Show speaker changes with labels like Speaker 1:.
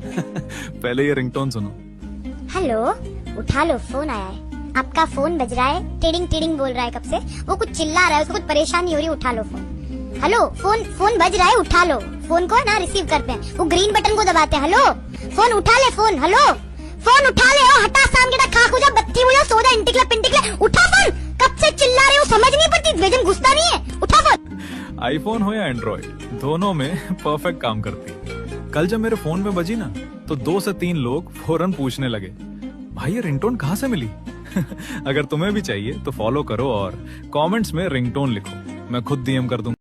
Speaker 1: पहले ये रिंगटोन सुनो।
Speaker 2: हेलो, उठा लो, फोन आया है। आपका फोन बज रहा है, टिडिंग टिडिंग बोल रहा है कब से। वो कुछ चिल्ला रहा है, उसको कुछ परेशानी हो रही है, उठा लो फोन। हेलो, फोन बज रहा है, उठा लो फोन को ना। रिसीव करते हैं, वो ग्रीन बटन को दबाते हैं। हेलो, फोन उठा ले, फोन। हेलो, फोन उठा ले। ओ हटा साम के खा खुजा बत्ती बुझा सो जा इंटिकला पिंटिकला। उठा फोन, कब से चिल्ला रहे हो, समझ नहीं पड़ती, बेजम घुसता नहीं है। उठा फोन।
Speaker 1: आईफोन हो या एंड्रॉइड, दोनों में परफेक्ट काम करती है। कल जब मेरे फोन में बजी ना, तो 2 से 3 लोग फौरन पूछने लगे, भाई ये रिंगटोन कहाँ से मिली? अगर तुम्हें भी चाहिए तो फॉलो करो और कमेंट्स में रिंगटोन लिखो, मैं खुद डीएम कर दूंगा।